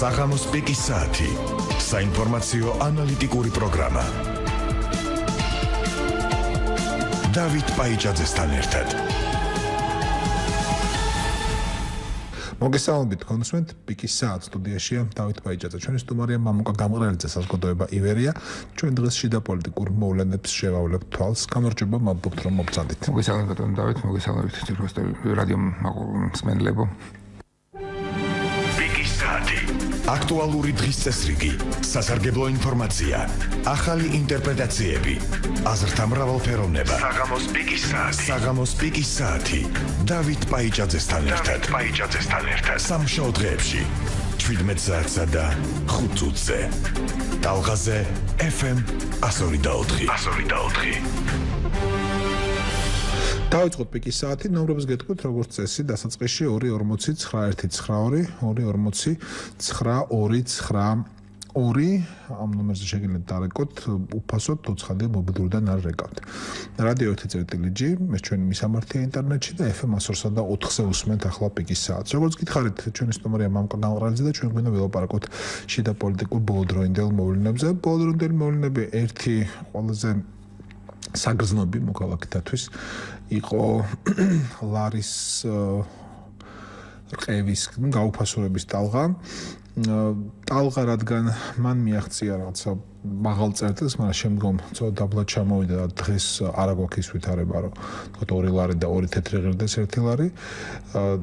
საღამოს პიკის საათი. საინფორმაციო ანალიტიკური პროგრამა. დავით პაიჭაძესთან ერთად. მოგესალმებით კონსვენტ პიკის საათ სტუდიაშია დავით პაიჭაძე. ჩვენი სტუმარია მამუკა გამყრელიძე, საზოგადოება ივერია. ჩვენ დღეს შიდა პოლიტიკურ მოვლენებს შევავლებთ თვალს. გამარჯობა, მადლობთ რომ მოგწადით. მოგესალმებით დავით, მოგესალმებით რადიო მსმენელებო. პიკის საათი. აქტუალური დღის წესრიგი, სასარგებლო ინფორმაცია, ახალი ინტერპრეტაციები, აზრთა მრავალფეროვნება. საღამოს პიკის საათი. დავით პაიჭაძესთან ერთად. სამშაბათ დღეებში 17 საათსა და 5 წუთზე. ტალღაზე FM 102.4. დავიწყოთ პიკის საათი, ნომრებს გეტყვით როგორც წესი, დასაწყისში 240-912, 240-922, ამ ნომერზე შეგიძლიათ დარეკოთ, უფასოდ თოცხალია მობილურიდან არ რეკავთ. რადიო 1.G, ეს ჩვენი მისამართია ინტერნეტში და FM 102.4-ზე უსმენთ ახლა პიკის საათს. როგორც გითხარით, ჩვენი სტუმარია მამუკა გამყრელიძე და ჩვენ გვინდა ვილაპარაკოთ შიდა პოლიტიკურ ბოლოდროინდელ მოვლენებზე. ბოლოდროინდელი მოვლენები ერთი ყველაზე საგრძნობი მოქალაქეთათვის იყო ლარის რყევის გაუფასურების ტალღა. ტალღა რადგან მან მიაღწია რაღაცა მაღალ წერტილს, მაგრამ შემდგომ ცოტა დაბლად ჩამოვიდა და დღეს არ აქვს ის ვითარება, რომ თქო 2 ლარი და 2 თეთრი ღირდეს 1 ლარი.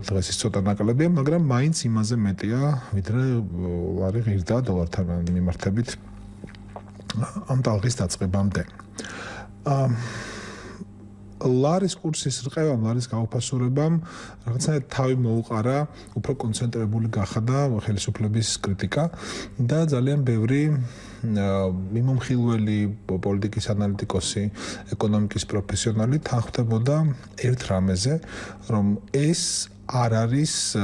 დღეს ის ცოტა ნაკლებია, მაგრამ მაინც იმაზე მეტია, ვიდრე ლარი ღირდა დოლართან მიმართებით ამ ტალღის დაწყებამდე. ლარის კურსის რყევამ, ლარის გაუფასურებამ რაღაცნაირად თავი მოუყარა, უფრო კონცენტრირებული გახადა ხელისუფლების კრიტიკა და ძალიან ბევრი მიმომხილველი პოლიტიკის ანალიტიკოსი, ეკონომიკის პროფესიონალი თანხმდებოდა ერთ რამეზე, რომ ეს არ არის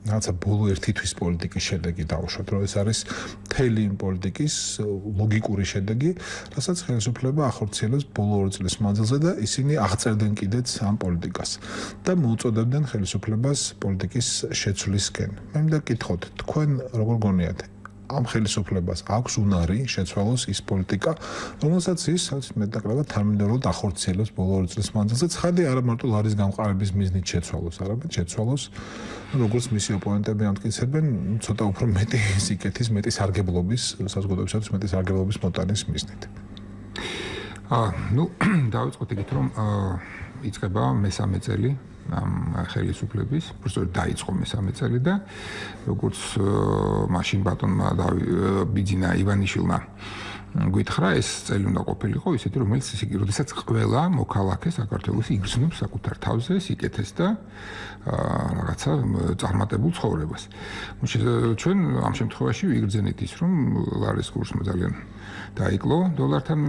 რაღაცა ბოლო ერთი თვის პოლიტიკის შედეგი დავუშვათ, რომ ეს არის მთელი პოლიტიკის ლოგიკური შედეგი, რასაც ხელისუფლება ახორციელებს ბოლო 2 წლის მანძილზე და ისინი აღწერდნენ კიდეც ამ პოლიტიკას და მოუწოდებდნენ ხელისუფლებას პოლიტიკის შეცვლისკენ. მე მინდა გკითხოთ, თქვენ როგორ გონიათ, ამ ხელისუფლებას აქვს უნარი შეცვალოს ის პოლიტიკა, რომელსაც ის მეტნაკლებად თანმიმდევრულად ახორციელებს ბოლო 2 წლის მანძილზე, ცხადია არა მარტო ლარის გამყარების მიზნით შეცვალოს, არამედ შეცვალოს, როგორც მისი ოპონენტები ამტკიცებენ, ცოტა უფრო მეტი სიკეთის, მეტი სარგებლობის, საზოგადოებისათვის მეტი სარგებლობის მოტანის მიზნით. დავიწყოთ იქით, რომ იწყება მესამე წელი ამ ხელისუფლების, უბრალოდ დაიწყო მესამე წელი და როგორც მაშინ ბატონმა ბიძინა ივანიშვილმა გითხრა, ეს წელი უნდა ყოფილიყო ისეთი, რომელიც როდესაც ყველა მოქალაქე საქართველოს იგრძნობს საკუთარ თავზე სიკეთეს და რაღაცა წარმატებულ ცხოვრებას. ჩვენ ამ შემთხვევაში ვიგრძენით ის, რომ ლარის კურსმა ძალიან დაიკლო დოლართან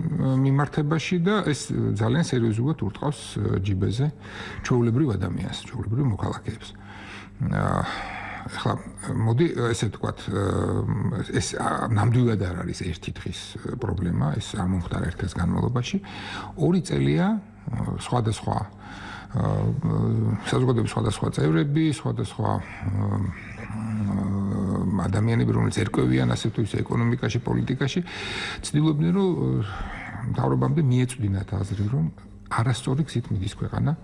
მიმართებაში და ეს ძალიან სერიოზულად ურტყავს ჯიბეზე ჩვეულებრივ ადამიანს, ჩვეულებრივ მოქალაქეებს. ახლა მოდი ესე ვთქვათ, ეს ნამდვილად არ არის ერთი დღის პრობლემა, ეს არ მომხდარა ერთ დღის განმავლობაში. 2 წელია სხვადასხვა საზოგადოების სხვადასხვა წევრები, სხვადასხვა ადამიანები, რომლებიც ერკვევიან ასე თუ ისე ეკონომიკაში, პოლიტიკაში, ცდილობდნენ, რომ მთავრობამდე მიეწვდინათ აზრი, რომ არასწორი გზით მიდის ქვეყანა,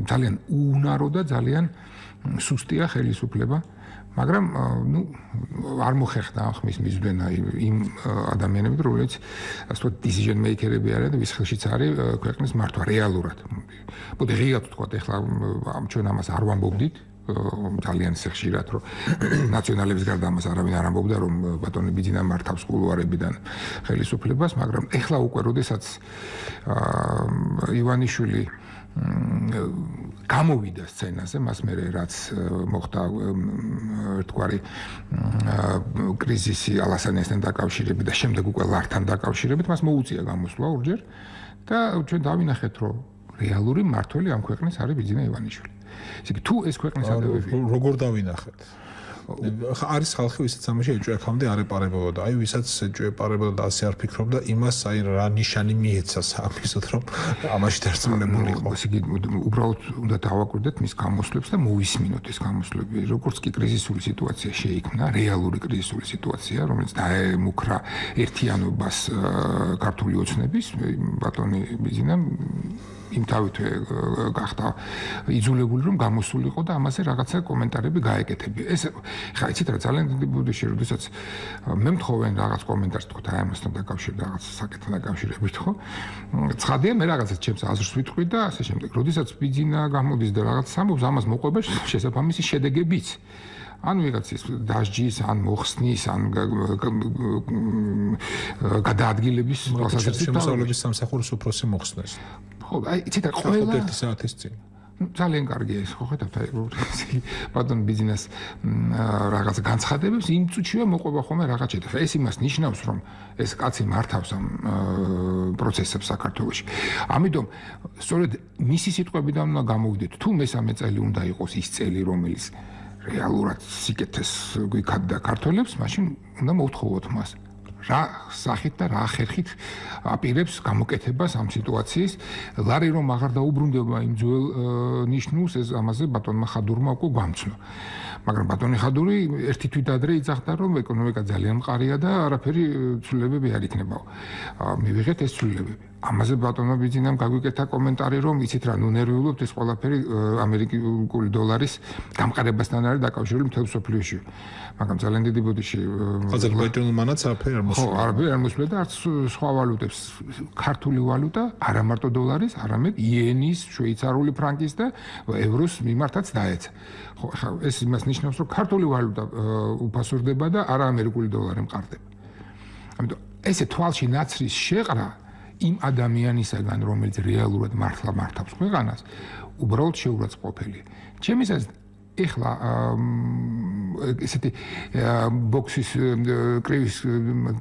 ძალიან უუნარო და ძალიან სუსტია ხელისუფლება, მაგრამ არ მოხერხდა ხმის მიზდვენა იმ ადამიანებით, რომლებიც ასე ვთქვათ decision maker-ები არიან და ვის ხელშიც არის ქვეყნის მართვა რეალურად. მოდი ღიად ვთქვათ, ეხლა ჩვენ ამას არ ვამბობდით, ძალიან ხშირად, რომ ნაციონალების გარდა ამას არავინ არ ამბობდა, რომ ბატონი ბიძინა მართავს კულუარებიდან ხელისუფლებას, მაგრამ ეხლა უკვე როდესაც ივანიშვილი გამოვიდა სცენაზე, მას მერე რაც მოხდა ერთგვარი კრიზისი ალასანიასთან დაკავშირებით და შემდეგ უკვე ლართან დაკავშირებით, მას მოუწია გამოსვლა ორჯერ და ჩვენ დავინახეთ, რომ რეალური მმართველი ამ ქვეყნის არის ბიძინა ივანიშვილი. ისე თუ ეს ქვეყნის ადევები როგორ დავინახეთ? არის ხალხი, ვისაც ამაში ეჭვი არ ეპარებოდა. აი, ვისაც ეჭვი ეპარებოდა და ასე არ ფიქრობდა, იმას აი რა ნიშანი მიეცა სამისოთ, რომ ამაში დარწმუნებული იყო. ესე იგი, უბრალოდ უნდა დავაკვირდეთ მის გამოსვლებს და მოვისმინოთ ეს გამოსვლები. როგორც კი კრიზისული სიტუაცია შეიქმნა, რეალური კრიზისული სიტუაცია, რომელიც დაემუქრა ერთიანობას ქართული ოცნების, ბატონი ბიზინამ იმთავითვე გახდა იძულებული რომ გამოსულიყო და ამაზე რაღაცა კომენტარები გაეკეთებია. ეს ხა იცით რა ძალიან დიდი ბუდეში, როდესაც მე მთხოვენ რაღაც კომენტარს თქო და ამასთან დაკავშირებით რაღაც საკითხთან დაკავშირებით ხო? ცხადია მე რაღაცას ჩემს აზრს ვიტყვი და ასე შემდეგ. როდესაც ბიძინა გამოდის და რაღაც ამბობს, ამას მოყვება შესაბამისი შედეგებიც. ან ვიღაცის დასჯის, ან მოხსნის, ან გადაადგილების მოსახლეობის სამსახურის უფროსი მოხსნეს. ხო, აი, იცით რა ყველა 1 საათის წინ. ძალიან კარგია ეს, ხო ხედავთ, აი, ბატონ ბიზნეს რაღაც განცხადებებს, იმ წუთშივე მოყვება ხოლმე რაღაც შედეგი. ეს იმას ნიშნავს, რომ ეს კაცი მართავს ამ პროცესებს საქართველოში. ამიტომ სწორედ მისი სიტყვებიდან უნდა გამოვიდეთ, თუ მესამე წელი უნდა იყოს ის წელი, რომელიც რეალურად სიკეთეს გვიქადდა ქართველებს, მაშინ უნდა მოვთხოვოთ მას. რა სახით და რა ხერხით აპირებს გამოკეთებას ამ სიტუაციის, ლარი რომ აღარ დაუბრუნდება იმ ძველ ნიშნულს, ეს ამაზე ბატონმა ხადურმა უკვე გამცნო. მაგრამ ბატონი ხადური ერთი თვით ადრე იძახდა, რომ ეკონომიკა ძალიან მყარია და არაფერი ცვლილებები არ იქნებაო. მივიღეთ ეს ცვლილებები. ამაზე ბატონმა ბიძინამ გაგვიკეთა კომენტარი, რომ იცით რა, ნუ ნერვიულობთ, ეს ყველაფერი ამერიკული დოლარის გამყარებასთან არის დაკავშირებული მთელ მსოფლიოში. მაგრამ ძალიან დიდი ბოდიში აზერბაიჯანულმანაც არაფერი არ მოსულა. ხო, არაფერი არ მოსულა და არც სხვა ვალუტებს. ქართული ვალუტა არა მარტო დოლარის, არამედ იენის, შვეიცარიული ფრანკის და ევროს მიმართაც დაეცა. ხო, ხა ეს იმას ნიშნავს, რომ ქართული ვალუტა უფასურდება და არა ამერიკული დოლარი მყარდება. ამიტომ ესე თვალში ნაცრის შეყრა იმ ადამიანისაგან, რომელიც რეალურად მართლა მართავს ქვეყანას, უბრალოდ შეურაცხყოფელია. ჩემისას ეხლა ესეთი ბოქსის კრივის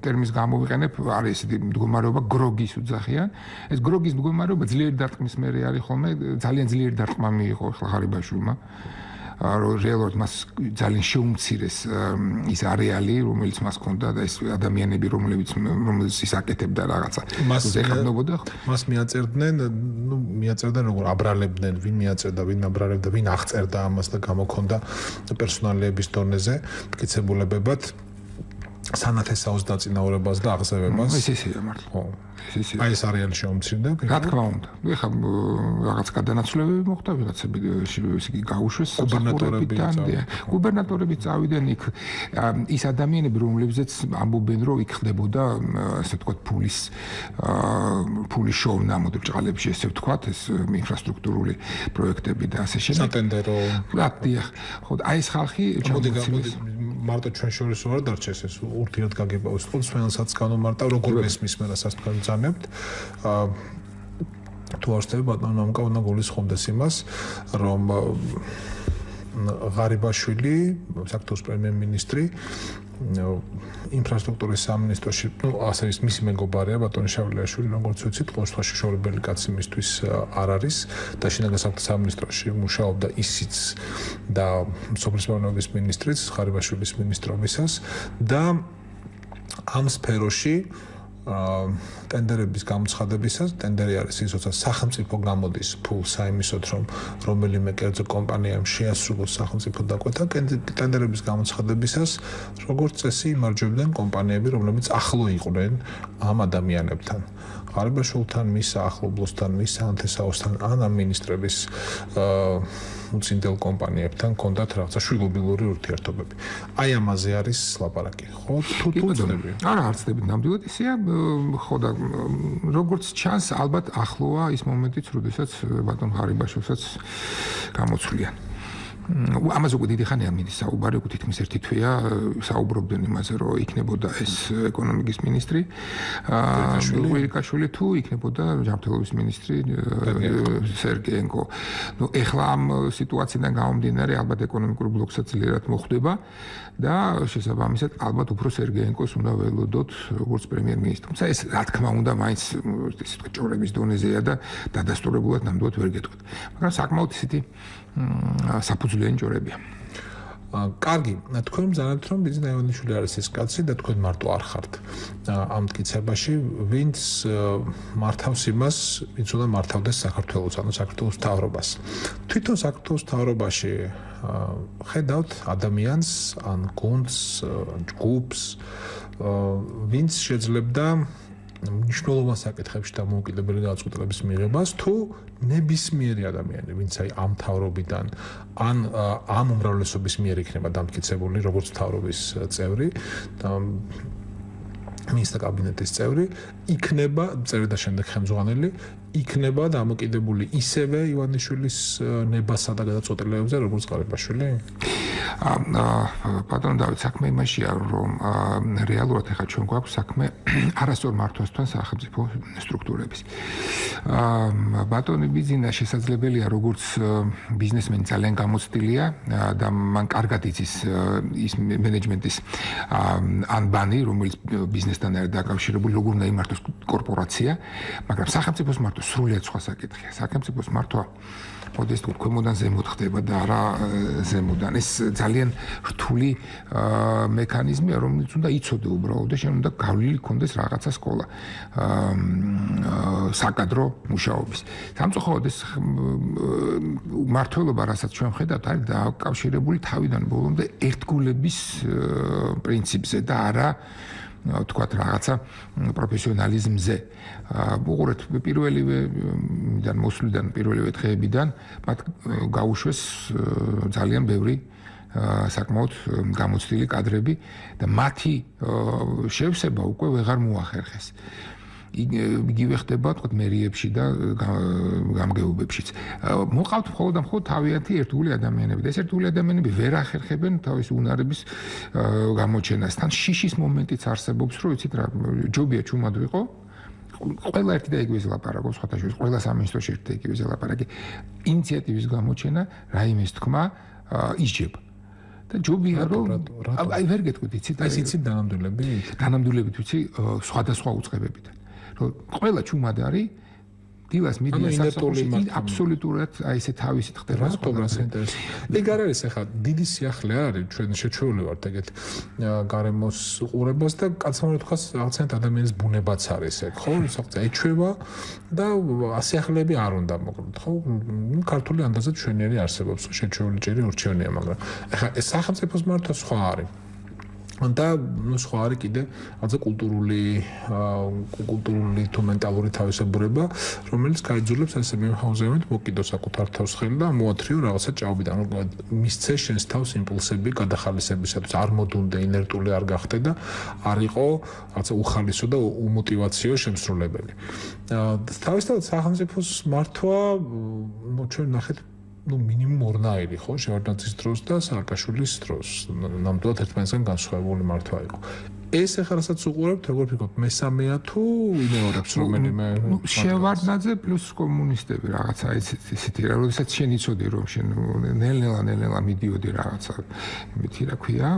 ტერმინს გამოვიყენებ, არის ესეთი მდგომარეობა გროგის უძახიან. ეს გროგის მდგომარეობა ძლიერი დარტყმის მერე არის ხოლმე, ძალიან ძლიერი დარტყმა მიიღო ეხლა ღარიბაშვილმა. რეალურად მას ძალიან შეუმცირეს ის არეალი, რომელიც მას ჰქონდა და ეს ადამიანები, რომელიც ის აკეთებდა რაღაცა. ეხებნებოდა. მას მიაწერდნენ, მიაწერდნენ როგორ აბრალებდნენ, ვინ მიაწერდა, ვინ აბრალებდა, ვინ აღწერდა ამას და გამოქონდა პერსონალიების დონეზე მტკიცებულებებად სანათესაოს დაწინაურებას და აღზევებას. ისეა მართლა. ხო. აი ეს არეალი შეუმცირდა. რა თქმა უნდა. ეხლა რაღაც გადანაცვლებები მოხდა, ვიღაცები ისე გაუშვეს გუბერნატორებიდან. გუბერნატორები წავიდნენ იქ ის ადამიანები, რომლებზეც ამბობენ, რომ იქ ხდებოდა ასე ვთქვათ ფულის შოვნა მოძრაობებში, ესე ვთქვათ, ეს ინფრასტრუქტურული პროექტები და ასე შემდეგ. სატენდერო. რა, ხო, აი ეს ხალხი მოდი მარტო ჩვენ შორის ვარ დარჩეს ეს ურთიერთ გაგება ვისწავლ სვენელსაც განომარტა როგორ მესმის მე რასაც თქვენ ბრძანებთ თუ არსებობ ბატონო ამკა უნდა გულისხმობდეს იმას რომ ღარიბაშვილი საქართველოს პრემიერ-მინისტრი ინფრასტრუქტურის სამინისტროში, ასე ის მისი მეგობარია ბატონი შავლეაშვილი, როგორც ვიცით, ყოველთვის შეშორებელი კაცი მისთვის არ არის და შინაგან საქმეთა სამინისტროში მუშაობდა ისიც და სოფლის მეურნეობის მინისტრიც ღარიბაშვილის მინისტრობისას და ამ სფეროში ტენდერების გამოცხადებისას ტენდერი არის ის, როცა სახელმწიფო გამოდის ფულს აიმისოთ, რომ რომელიმე კერძო კომპანიამ შეასრულოს სახელმწიფო დაკვეთა, ტენდერების გამოცხადებისას როგორც წესი იმარჯვებდნენ კომპანიები, რომლებიც ახლო იყვნენ ამ ადამიანებთან. ღარიბაშვილთან, მის ახლობლოსთან, მის სანათესაოსთან, ან ამ მინისტრების უწინდელ კომპანიებთან კონდათ რაღაცა შვილობილური ურთიერთობები. აი ამაზე არის ლაპარაკი, ხო? თუ ძნები. არა, არც ძნები, ნამდვილად ისეა, ხო და როგორც ჩანს, ალბათ ახლოა ის მომენტიც, როდესაც ბატონ ღარიბაშვილსაც გამოცვლიან. ამაზე უკვე დიდი ხანია მინდა საუბარი, უკვე თითქმის ერთი თვეა საუბრობდნენ იმაზე, რომ იქნებოდა ეს ეკონომიკის მინისტრი კვირიკაშვილი თუ იქნებოდა ჯანმრთელობის მინისტრი სერგეენკო. ნუ ეხლა ამ სიტუაციიდან გამომდინარე ალბათ ეკონომიკურ ბლოკსაც ძლიერად მოხვდება და შესაბამისად ალბათ უფრო სერგეენკოს უნდა ველოდოთ როგორც პრემიერ-მინისტრი. თუმცა ეს რა თქმა უნდა მაინც ისე თქვა ჭორების დონეზეა და დადასტურებულად ნამდვილად ვერ გეტყვით. მაგრამ საკმაოდ ისეთი საფუძვლიანი ჭორებია. კარგი, თქვენ მზანებთ რომ ბიძინა ივანიშვილი არის ეს კაცი და თქვენ მარტო არ ხართ ამ მტკიცებაში, ვინც მართავს იმას, ვინც უნდა მართავდეს საქართველოს, ანუ საქართველოს მთავრობას. თვითონ საქართველოს მთავრობაში ხედავთ ადამიანს, ან გუნდს, ჯგუფს, ვინც შეძლებდა მნიშვნელოვან საკითხებში დამოუკიდებელი გადაწყვეტილების მიღებას თუ ნებისმიერი ადამიანი, ვინც ამ მთავრობიდან ან ამ უმრავლესობის მიერ იქნება დამტკიცებული როგორც მთავრობის წევრი და მინისტრთა კაბინეტის წევრი, იქნება წევრი და შემდეგ ხელმძღვანელი, იქნება დამოკიდებული ისევე ივანიშვილის ნებასა და გადაწყვეტილებებზე, როგორც ყარიბაშვილი? ბატონო დავით, საქმე იმაშია, რომ რეალურად ახლა ჩვენ გვაქვს საქმე არასწორ მართვასთან სახელმწიფო სტრუქტურების. ბატონი ბიძინა შესაძლებელია, როგორც ბიზნესმენი ძალიან გამოცდილია და მან კარგად იცის ის მენეჯმენტის ანბანი, რომელიც ბიზნესთან არის დაკავშირებული, როგორ უნდა იმართოს კორპორაცია, მაგრამ სახელმწიფოს მართვა სრულიად სხვა საკითხია. სახელმწიფოს მართვა მოდის თუ ქვემოდან ზემოთ ხდება და არა ზემოდან. ეს ძალიან რთული მექანიზმია, რომელიც უნდა იცოდე უბრალოდ და შენ უნდა გავლილი ქონდეს რაღაცა სკოლა საკადრო მუშაობის. სამწუხაროდ ეს მართლობა, რასაც ჩვენ ხედავთ, არის დაკავშირებული თავიდან ბოლომდე ერთგულების პრინციპზე და არა თქვათ რაღაცა პროფესიონალიზმზე. უყურეთ, პირველივე მოსვლიდან, პირველივე დღეებიდან მათ გაუშვეს ძალიან ბევრი საკმაოდ გამოცდილი კადრები და მათი შევსება უკვე ვეღარ მოახერხეს. იგივე ხდება თქვათ მერიებში და გამგეობებშიც. მოყავთ მხოლოდ და მხოლოდ თავიანთი ერთგული ადამიანები და ეს ერთგული ადამიანები ვერ ახერხებენ თავის უნარების გამოჩენას. თან შიშის მომენტიც არსებობს, რომ იცით რა, ჯობია ჩუმად ვიყო. ყველა ერთი და იგივე ლაპარაკობს, სხვათა შორის ყველა სამინისტროში ერთი და იგივე ლაპარაკი. ინიციატივის გამოჩენა, რაიმეს თქმა ისჯება. და ჯობია რომ აი ვერ გეტყვით, იცით, ეს იცით დანამდვილებით? დანამდვილებით ვიცი სხვადასხვა უწყებებიდან. ყველა ჩუმად არის დილას მიდიან სასახლეში აბსოლუტურად აი ესე თავისით ხდება რატომაც ინტერესი. ეგ არ არის ახლა დიდი სიახლე არის ჩვენ შეჩვეული ვართ ეგეთ გარემოს უყურებას და კაცმარო თქვას რაღაცა ადამიანის ბუნებაც არის ეგ ხო საერთოდ ეჩვევა და სიახლეები არ უნდა მოკლედ ხო ქართული ანდაზად ჩვენიერი არსებობს შეჩვეული ჭირი ურჩევნია მაგრამ ახლა ეს სახელმწიფოს მართვა სხვა არის და ნუ სხვა არის კიდე რაღაცა კულტურული თუ მენტალური თავისებურება, რომელიც გაიძულებს ასე მიხაუზებით მოკიდო საკუთარ თავს ხელი და მოათრიო რაღაცა ჭაობიდან. მისცე შენს თავს იმპულსები გადახალისებისათვის, არ მოდუნდე, ინერტული არ გახდე და არ იყო რაღაცა უხალისო და უმოტივაციო შემსრულებელი. თავისთავად სახელმწიფოს მართვა ჩვენ ნახეთ ну минимум ორნაირი ხო შევარდნაძის დროს და სააკაშვილის დროს ნამდვილად ერთმანეთთან განსხვავებული მართვა იყო ეს ახლა რასაც უყურებთ როგორ ფიქრობთ მესამეა თუ იმეორებს რომელიმე შევარდნაძე პლუს კომუნისტები რაღაცა ისეთი რა როდესაც შენ იცოდი რომ შენ ნელ-ნელა მიდიოდი რაღაცა იმითი რა ქვია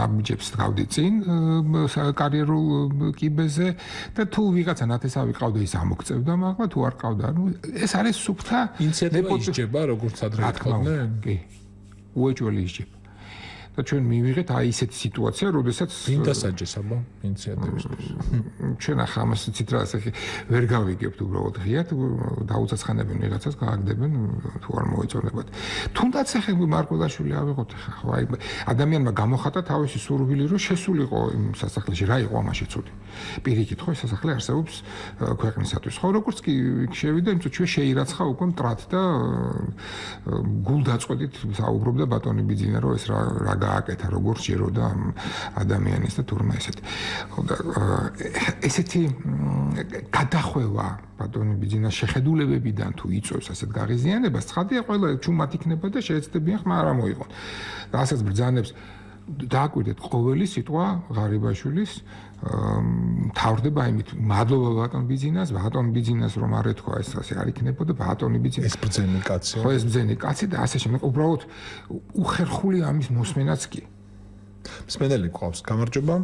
ნაბიჯებს გავდი წინ კარიერულ კიბეზე და თუ ვიღაცა ნათესავი ყავდა ის ამოქწევდა მაგრამ თუ არ ყავდა ნუ ეს არის სუფთა ინიციატივა ისჯება როგორც ადრე თქვენ კი უეჭველი ისჯება და ჩვენ მივიღეთ აი ესეთი სიტუაცია, როდესაც ვინ დასაჯეს აბა ინიციატივისთვის. ჩვენ ახლა ამას ცით რა ასე ვერ გავიგებთ უბრალოდ ღიად დაუცაცხანებენ ვიღაცას გააგდებენ თუ არ მოეწონებათ. თუნდაც ახლა მარკოზაშვილი ავიღოთ ახლა აი ადამიანმა გამოხატა თავისი სურვილი რომ შესულიყო იმ სასახლეში რა იყო ამაში ცუდი. პირიქით ხო სასახლე არსებობს ქვეყნისათვის. ხო როგორც კი შევიდა იმ წუთში შეირაცხა უკვე მტრად და გულდაწყვეტით საუბრობდა ბატონი ბიძინა რომ ეს რა გააკეთა როგორ შეეროდა ადამიანის და თურმე ესეთი. ხო და ესეთი გადახვევა ბატონი ბიძინას შეხედულებებიდან თუ იწევს ასეთ გაღიზიანებას, ცხადია ყველა ჩუმად იქნება და შეეცდებიან ხმა არ მოიღონ. და ასაც ბრძანებს დააკვირდეთ ყოველი სიტყვა ღარიბაშვილის თავდება იმით მადლობა ბატონ ბიძინას რომ არ ეთქვა ეს ასე არ იქნებოდა ბატონი ბიძინა ეს ბრძენი კაცი ხო ეს ბრძენი კაცი და ასე შემდეგ უბრალოდ უხერხული ამის მოსმენაც კი მსმენელი ყავს გამარჯობა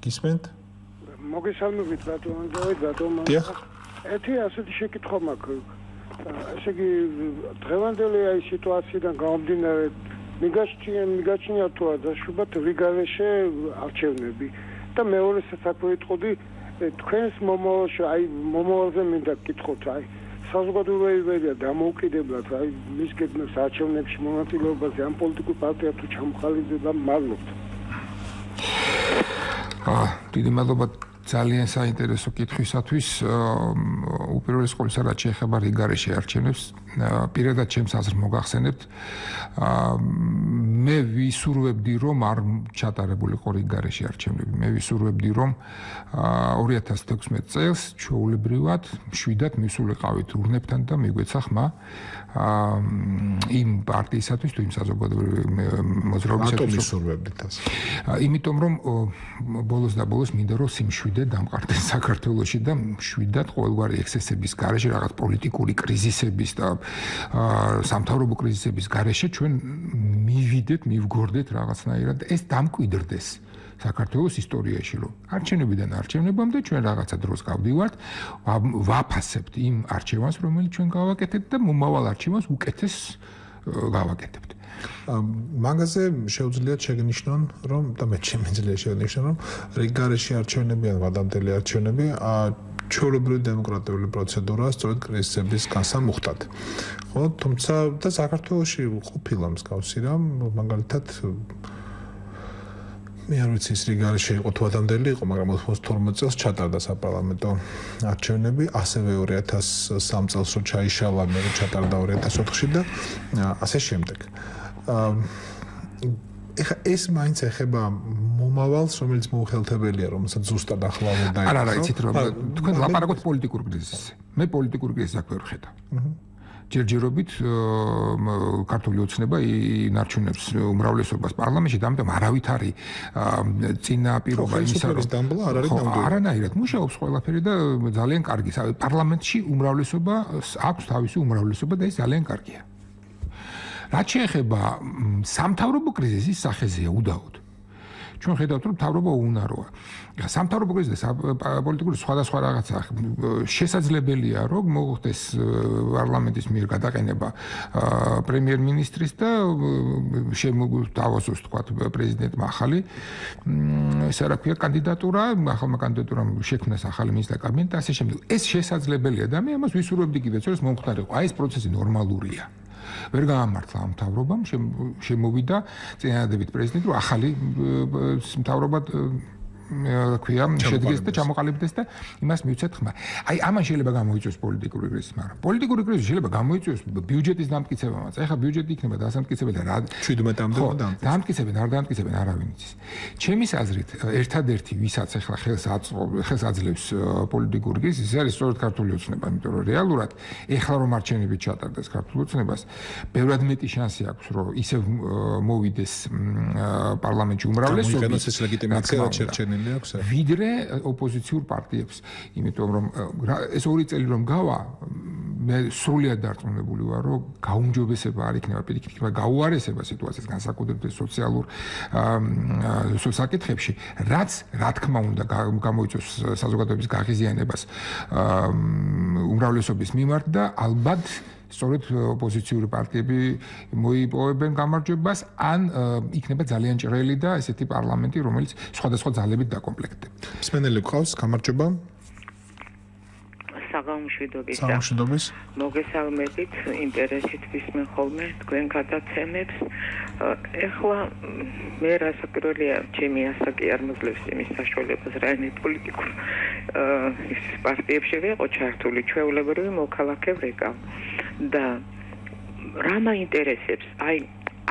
გისმენთ მოგესალმებით ბატონო დიახ ერთი ასეთი შეკითხვა მაქვს ესე იგი დღევანდელი აი სიტუაციიდან გამომდინარე მიგაჩნია თუ აზრშობათ რიგარეშე არჩევნები და მეორე საქმე ვიტყოდი თქვენს მომავალში აი მომავალზე მინდა გკითხოთ აი საზოგადოებრივია დამოუკიდებლად აი მის გეგმებს არჩევნებში მონაწილეობაზე ამ პოლიტიკურ პარტიათა ჩამოყალიბება მადლობთ. დიდი მადლობა ძალიან საინტერესო კითხვისათვის. უპირველეს ყოვლისა რაც შეეხება რიგარეშე არჩევნებს, პირადად ჩემს აზრს მოგახსენებთ. მე ვისურვებდი რომ არ ჩატარებულიყო რიგარეშე არჩევნები. მე ვისურვებდი რომ 2016 წელს ჩვეულებრივად მშვიდად მივსულიყავით ურნებთან და მიგვეცა ხმა იმ პარტიისათვის თუ იმ საზოგადოებრივი მოძრაობისათვის ვისურვებდით ასე. იმიტომ რომ ბოლოს და ბოლოს მინდა რომ სიმშვიდე დამყარდეს საქართველოში და მშვიდად ყოველგვარი ექსცესების გარეშე რაღაც პოლიტიკური კრიზისების და სამთავრობო კრიზისების გარეშე ჩვენ მივიდეთ, მივგორდეთ რაღაცნაირად ეს დამკვიდრდეს საქართველოს ისტორიაში რომ არჩევნებიდან არჩევნებამდე ჩვენ რაღაცა დროს გავდივართ, ვაფასებთ იმ არჩევანს, რომელიც ჩვენ გავაკეთებთ და მომავალ არჩევანს უკეთეს გავაკეთებთ. მაგაზე შეუძლიათ შეგნიშნონ, რომ და მე შემიძლია შეგნიშნონ, რომ რიგარეშე არჩევნები ან ვადამდელი არჩევნები ჩვეულებრივი დემოკრატიული პროცედურაა სწორედ კრიზისების განსამუხტად. ხო, თუმცა და საქართველოში ყოფილა მსგავსი რამ, მაგალითად მე არ ვიცი ის რიგარეშე იყო თუ ვადამდელი იყო, მაგრამ 2012 წელს ჩატარდა საპარლამენტო არჩევნები, ასევე 2003 წელს რო ჩაიშალა, მე ჩატარდა 2004-ში და ასე შემდეგ. ეხა ეს მაინც ეხება მომავალს, რომელიც მოუხელთებელია, რომელსაც ზუსტად ახლა ვერ დაიწყო. არა, იცით რომ თქვენ ლაპარაკობთ პოლიტიკურ კრიზისზე. მე პოლიტიკურ კრიზისს აქ ვერ ვხედავ. ჯერჯერობით ქართული ოცნება ინარჩუნებს უმრავლესობას პარლამენტში, ამიტომ არავით არის წინაპირობა იმისა, რომ არანაირად მუშაობს ყველაფერი და ძალიან კარგი. პარლამენტში უმრავლესობა აქვს თავისი უმრავლესობა და ეს ძალიან კარგია. რაც შეეხება სამთავრობო კრიზისის სახეზეა უდაოდ. ჩვენ ხედავთ რომ მთავრობა უუნაროა. სამთავრობო კრიზისი პოლიტიკური სხვადასხვა რაღაცა შესაძლებელია რომ მოხდეს პარლამენტის მიერ გადაყენება პრემიერ-მინისტრის და შემოგვთავაზოს თქვა პრეზიდენტმა ახალი ეს რა ქვია კანდიდატურა, ახალმა კანდიდატურამ შექმნას ახალი მინისტრის კაბინეტი და ასე შემდეგ. ეს შესაძლებელია და მე ამას ვისურვებდი კიდეც რომ ეს მომხდარიყო. აი ეს პროცესი ნორმალურია. ვერ გაამართლა ამ მთავრობამ, შემოვიდა წინადადებით პრეზიდენტი, რომ ახალი მთავრობა ქვია შედგეს და ჩამოყალიბდეს და იმას მივცეთ ხმა. აი ამან შეიძლება გამოიწვიოს პოლიტიკური კრიზისი, მაგრამ პოლიტიკური კრიზისი შეიძლება გამოიწვიოს ბიუჯეტის დამტკიცებამაც. ეხლა ბიუჯეტი იქნება დასამტკიცებელი და რა 17-მდე დამტკიცებენ, არ დამტკიცებენ, არავინ იცის. ჩემის აზრით, ერთადერთი ვისაც ეხლა ხელს აძლევს პოლიტიკური კრიზისი, არის სწორედ ქართული ოცნება, იმიტომ რომ რეალურად ეხლა რომ არჩევნები ჩატარდეს ქართულ ოცნებას, ბევრად მეტი შანსი აქვს, რომ ისევ მოვიდეს პარლამენტში უმრავლესობა. ეს ლეგიტიმაცია შეერჩენილი ვიდრე ოპოზიციურ პარტიებს, იმიტომ რომ ეს 2 წელი რომ გავა, მე სრულიად დარწმუნებული ვარ, რომ გაუმჯობესება არ იქნება, პირიქით იქნება გაუარესება სიტუაციის განსაკუთრებით სოციალურ საკითხებში, რაც რა თქმა უნდა გამოიწვევს საზოგადოების გაღიზიანებას უმრავლესობის მიმართ და ალბათ სწორედ ოპოზიციური პარტიები მოიპოვებენ გამარჯვებას, ან იქნება ძალიან ჭრელი და ესეთი პარლამენტი, რომელიც სხვადასხვა ძალებით დაკომპლექტდება. მსმენელი გყავს, გამარჯობა. საგამშვიდობის. მოგესალმებით, ინტერესით ვისმენ ხოლმე თქვენ გადაცემებს. ეხლა მე რასაკვირველია, ჩემი ასაკი არ მოძლევს იმის საშუალებას, რაიმე პოლიტიკურ პარტიებში ვიყო ჩართული, ჩვეულებრივი მოქალაქე ვიყავ. და რა მაინტერესებს, აი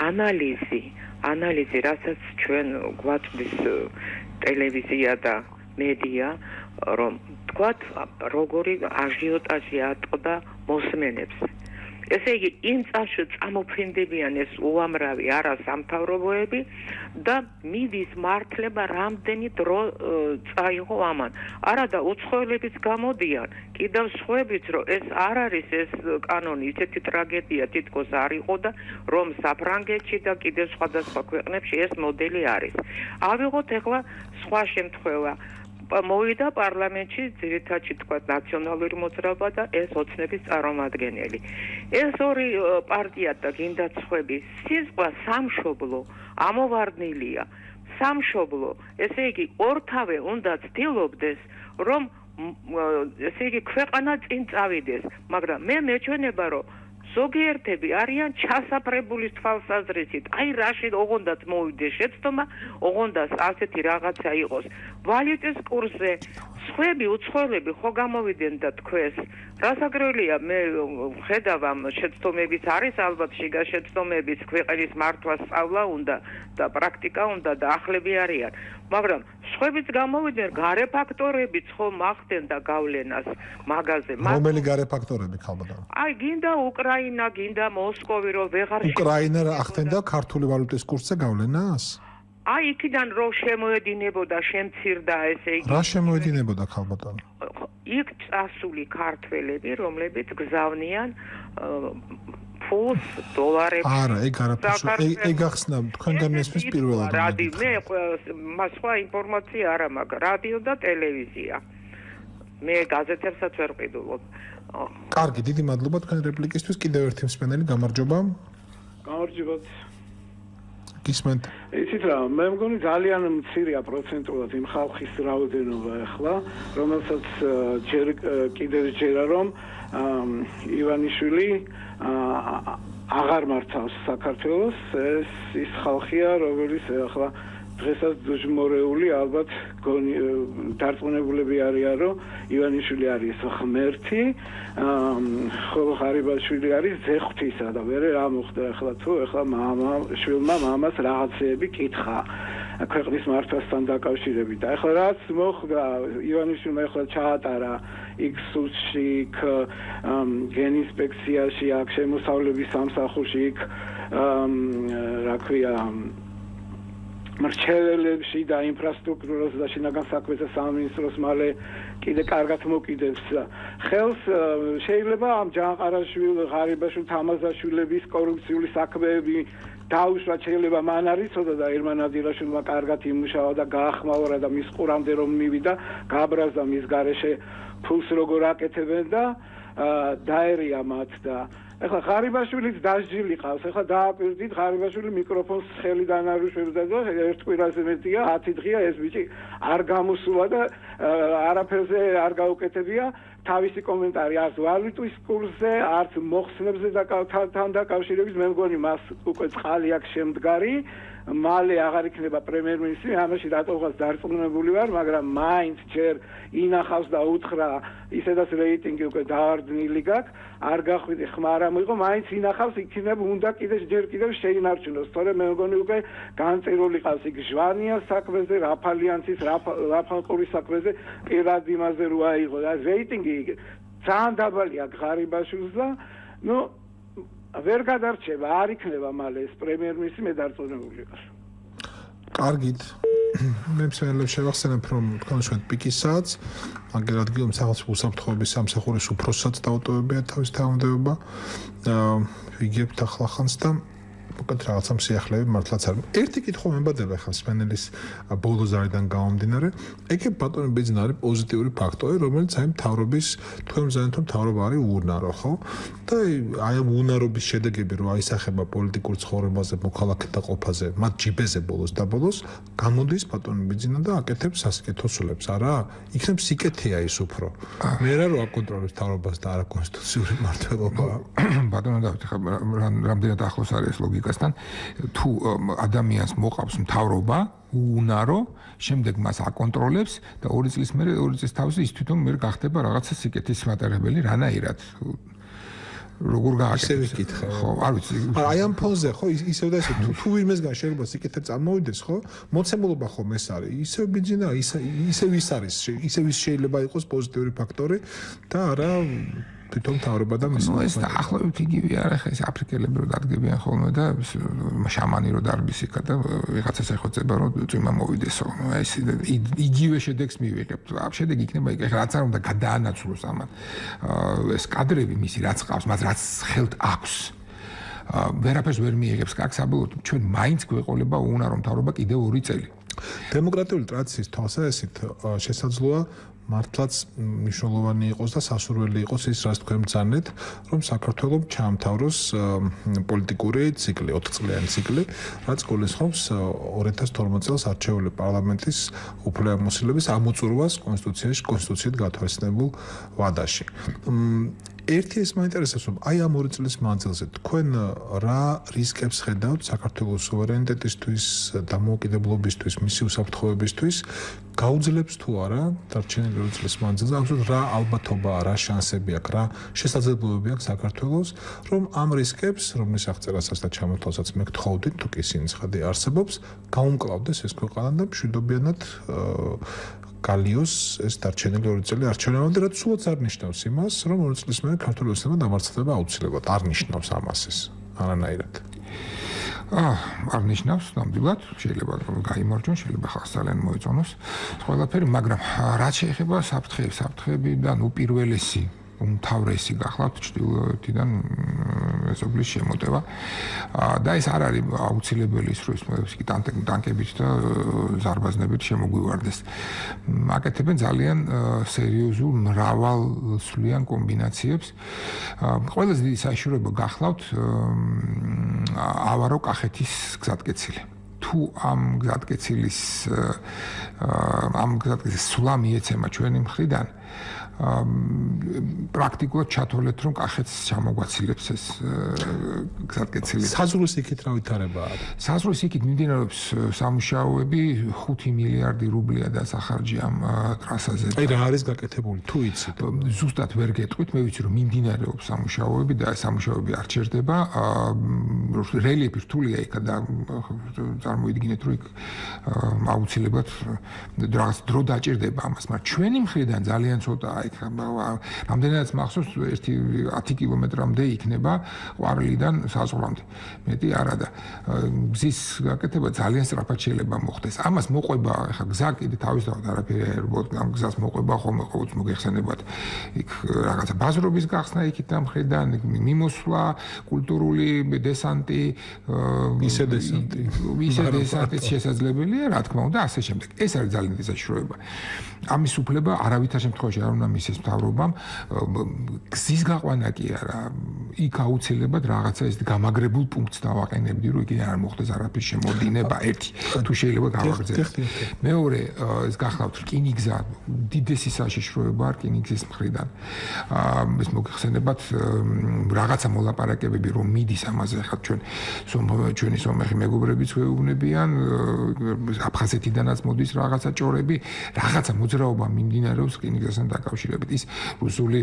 ანალიზი, რასაც ჩვენ გვაწვდის ტელევიზია და მედია, რომ თქვათ, როგორი აჟიოტაჟი ატყდა მოსმენებს. ესე იგი, იმ წაში წამოფრინდებიან ეს უამრავი არასამთავრობოები და მიდის მართლება რამდენი დრო წაიღო ამან. არა და უცხოელებიც გამოდიან, კიდევ სხვაებიც, რომ ეს არ არის ეს კანონი, ისეთი ტრაგედია თითქოს არ იყო და რომ საფრანგეთში და კიდევ სხვადასხვა ქვეყნებში ეს მოდელი არის. ავიღოთ ახლა სხვა შემთხვევა. მოვიდა პარლამენტში ძირითადად თქვა ნაციონალური მოძრაობა და ეს ოცნების წარმომადგენელი. ეს ორი პარტია და გინდა სხვები სიზღვა სამშობლო ამოვარდნილია. სამშობლო, ესე იგი ორთავე უნდა ცდილობდეს, რომ ესე იგი ქვეყანა წინ წავიდეს, მაგრამ მე მეჩვენება, რომ ზოგიერთები არიან ჩასაფრებული თვალსაზრისით. აი რაში ოღონდაც მოვიდეს შეცდომა, ოღონდაც ასეთი რაღაცა იყოს. ვალუტის კურსზე სხვები უცხოელები ხო გამოვიდნენ და თქვეს, რასაკრელია მე ხედავ ამ შეცდომების არის ალბათ შიგა შეცდომების ქვეყნის მართვას სწავლა უნდა და პრაქტიკა უნდა და ახლები არიან. მაგრამ სხვებიც გამოვიდნენ გარე ფაქტორებიც ხო მახდენ და გავლენას მაგაზე. რომელი გარე ფაქტორები ხალბატო? აი გინდა უკრაინა, გინდა მოსკოვი რომ ვეღარ უკრაინა ახდენდა ქართული ვალუტის კურსზე გავლენას? აი იქიდან რომ შემოედინებოდა, შემცირდა ესე იგი. რა შემოედინებოდა ხალბატონო? იქ წასული ქართველები, რომლებიც გზავნიან ფულს, დოლარებს. არა, ეგ არაფერს. ეგ ახსნა თქვენგან მესმის პირველად. რადიო, მე სხვა ინფორმაცია არა მაქვს, რადიო და ტელევიზია. მე გაზეთებსაც ვერ ყიდულობ. კარგი, დიდი მადლობა თქვენ რეპლიკისთვის. კიდევ ერთი მსმენელი, გამარჯობა. გამარჯობა. გისმენთ. იცით რა, მე მგონი ძალიან მცირეა პროცენტულად იმ ხალხის რაოდენობა ახლა, რომელსაც კიდევ ჯერა რომ ივანიშვილი აღარ მართავს საქართველოს, ეს ის ხალხია, რომელიც ახლა დღესაც დუჟმორეული ალბათ დარწმუნებულები არიან, რომ ივანიშვილი არის ღმერთი, ხოლო ღარიბაშვილი არის ზეღვთისა და მე რა მოხდა ახლა თუ ახლა შვილმა მამას რაღაცეები კითხა ქვეყნის მართვასთან დაკავშირებით და ახლა რაც მოხდა ივანიშვილმა ახლა ჩაატარა X-ში, გენინსპექციაში, აქ შემოსავლების სამსახურში, იქ რა ქვია მრჩეველებში და ინფრასტრუქტურაზე და შინაგან საქმეთა სამინისტროს მალე კიდე კარგად მოკიდებს ხელს შეიძლება ამ ჯანყარაშვილ ღარიბაშვილ თამაზაშვილების კორუფციული საქმეები დაუშვა შეიძლება მან არ იცოდა და ერმან ადილაშვილმა კარგად იმუშავა და გაახმაურა და მის ყურამდე რომ მივიდა გააბრაზდა მის გარეშე ფულს როგორ აკეთებენ და დაერია მათ და ეხლა ღარიბაშვილიც დასჯილი ყავს. ეხლა დააკვირდით ღარიბაშვილი მიკროფონს ხელიდან არ უშვებდა და ერთ კვირაზე მეტია 10 დღეა ეს ბიჭი არ გამოსულა და არაფერზე არ გაუკეთებია თავისი კომენტარი არც ვალუტის კურსზე, არც მოხსნებზე და თან დაკავშირებით მე მგონი მას უკვე წყალი აქვს შემდგარი. მალე აღარ იქნება პრემიერ-მინისტრი, ამაში რატოღაც დარწმუნებული ვარ, მაგრამ მაინც ჯერ ინახავს და უთხრა ისედაც რეიტინგი უკვე დაარდნილი გაქვს, არ გახვიდე ხმა არ მოიყო, მაინც ინახავს, იქნებ უნდა ჯერ კიდევ შეინარჩუნოს. თორე მე მგონი უკვე განწერული ყავს იქ ჟვანიას საქმეზე, რაფალიანცის, რაფალყურის საქმეზე, პირად იმაზე რო აიღო და რეიტინგი ძალიან დაბალია ღარიბაშვილს და ნუ ვერ გადარჩება, არ იქნება მალე ეს პრემიერ-მინისტრი, მე დარწმუნებული ვარ. კარგით. მე მსმენელებს შევახსენებ, რომ თქვენ შევეთ პიკისაც, მაგერ ადგილზე სახელმწიფო უსაფრთხოების სამსახურის უფროსსაც დაუტოვებია თავის თანამდებობა. ვიგებთ ახლახანს და უკეთ რაღაცა სიახლეები მართლაც არ. ერთი კითხვა მებადება ხა მსმენელის ბოლო ზარიდან გამომდინარე, ეგ ბატონი ბეძინა არის პოზიტიური ფაქტორი, რომელიც აი მთავრობის თქვენ მზადეთ რომ მთავრობა არის უუნარო, ხო? და აი ამ უუნარობის შედეგები რო აისახება პოლიტიკურ ცხოვრებაზე, მოქალაქეთა ყოფაზე, მათ ჯიბეზე ბოლოს და ბოლოს გამოდის ბატონი ბეძინა და აკეთებს სასიკეთო სულებს, არა? იქნებ სიკეთეა ის უფრო. მე რა რო აკონტროლებს მთავრობას და არა კონსტიტუციური მმართველობა. ბატონო დავით, ხა რამდენად ახლოს არის ეს ლოგიკა თუ ადამიანს მოყავს მთავრობა უუნარო, შემდეგ მას აკონტროლებს და 2 წლის მერე 2 წლის თავზე ის თვითონ მე გახდება რაღაცა სიკეთის მატარებელი რანაირად როგორ გააკეთებს ისე ვიკითხე ხო არ ვიცი აი ამ ფონზე ხო ისევ და ისე თუ ვინმესგან შეიძლება სიკეთე წარმოვიდეს ხო მოცემულობა ხომ ეს არის ისევ ბიძინა ისევ ის არის ისევ ის შეიძლება იყოს პოზიტიური ფაქტორი და არა თვითონ მთავრობა და მის ეს დაახლოებით იგივე არა ხა ეს აფრიკელები რო დადგებიან ხოლმე და შამანი რო დარბის იქა და ვიღაცას ეხვეწება რომ წვიმა მოვიდესო ეს იგივე შედეგს მივიღებთ შედეგი იქნება იქ რაც არ უნდა გადაანაცვლოს ამან ეს კადრები მისი რაც ყავს მას რაც ხელთ აქვს ვერაფერს ვერ მიიღებს კაკ საბოლოოდ ჩვენ მაინც გვეყოლება უუნარო მთავრობა კიდევ 2 წელი დემოკრატიული ტრადიციის თვალსაზრისით შესაძლოა მართლაც მნიშვნელოვანი იყოს და სასურველი იყოს ის, რაც თქვენ ბრძანეთ, რომ საქართველოს ჩაამთავროს პოლიტიკური ციკლი, 4 წლიანი ციკლი, რაც გულისხმობს 2012 წელს არჩეული პარლამენტის უფლებამოსილების ამოწურვას კონსტიტუციით გათვალისწინებულ ვადაში. ერთი ეს მაინტერესებს, რომ აი ამ 2 წლის მანძილზე თქვენ რა რისკებს ხედავთ საქართველოს სუვერენიტეტისთვის, დამოუკიდებლობისთვის, მისი უსაფრთხოებისთვის, გაუძლებს თუ არა დარჩენილი 2 წლის მანძილზე, აბსოლუტურად რა ალბათობაა, რა შანსები აქვს, რა შესაძლებლობები აქვს საქართველოს, რომ ამ რისკებს, რომლის აღწერასაც და ჩამოთვალსაც მე გთხოვდით, თუ კი ისინი ცხადი არსებობს, გაუმკლავდეს ეს ქვეყანა და მშვიდობიანად გალიოს ეს დარჩენილი 2 წელი არჩევნებამდე, რაც სულაც არ ნიშნავს იმას, რომ 2 წლის მერე ქართული ოცნება დამარცხდება აუცილებლად. არ ნიშნავს ამას ეს არანაირად. არ ნიშნავს, ნამდვილად, შეიძლება გაიმარჯვონ, შეიძლება ხალხს ძალიან მოეწონოს ყველაფერი, მაგრამ რაც შეეხება საფრთხეებიდან უპირველესი უმთავრესი გახლავთ ჩრდილოეთიდან ესობლის შემოტევა და ეს არ არის აუცილებელი ის რომ ის ტანკებით და ზარბაზნებით შემოგვივარდეს. აკეთებენ ძალიან სერიოზულ მრავალსვლიან კომბინაციებს. ყველაზე დიდი საშუალება გახლავთ ავარო-კახეთის გზატკეცილი. თუ ამ გზატკეცილის სვლა მიეცემა ჩვენი მხრიდან პრაქტიკულად ჩათვალეთ რომ კახეთს ჩამოგვაცილებს ეს გზატკეცილი. საზღვრის იქით რა ვითარებაა? საზღვრის იქით მიმდინარეობს სამუშაოები 5 მილიარდი რუბლია დასახარჯი ამ ტრასაზე. აი რა არის გაკეთებული თუ იცით? ზუსტად ვერ გეტყვით, მე ვიცი რომ მიმდინარეობს სამუშაოები და ეს სამუშაოები არ ჩერდება. რელიეფი რთულია იქ და წარმოიდგინეთ რომ იქ აუცილებლად რაღაც დრო დაჭირდება ამას, მაგრამ ჩვენი მხრიდან ძალიან ცოტაა. რამდენადაც მახსოვს 10 კილომეტრამდე იქნება ყვარლიდან საზღვრამდე. მეტი არა და გზის გაკეთება ძალიან სწრაფად შეიძლება მოხდეს. ამას მოყვება, ხა გზა კიდე თავისთავად არაფერი აერბოთ, ამ გზას მოყვება ხოლმე ყოველთვის მოგეხსენებათ. იქ რაღაცა ბაზრობის გახსნა იქით ამ მხრიდან, მიმოსვლა, კულტურული დესანტი, ისე დესანტი შესაძლებელია, რა თქმა უნდა, ასე შემდეგ. ეს არის ძალიან დიდი საშუალება. ამის უფლება არავითარ შემთხვევაში არ უნდა მისცეს მთავრობამ. გზის გაყვანა კი არა, იქ აუცილებლად რაღაცა ეს გამაგრებულ პუნქტს დავაყენებდი, რომ იქიდან არ მოხდეს არაფრის შემოდინება. ერთი, თუ შეიძლება გავაგრძელოთ. მეორე, ეს გახლავთ რკინიგზა, დიდესი საშიშროება რკინიგზის მხრიდან. ეს მოგეხსენებათ რაღაცა მოლაპარაკებები რომ მიდის ამაზე, ხა ჩვენი სომეხი მეგობრებიც ვეუბნებიან, აფხაზეთიდანაც მოდის რაღაცა ჭორები, რაღაცა მოძრაობა მიმდინარეობს რკინიგზასთან დაკავშირებით. ის რუსული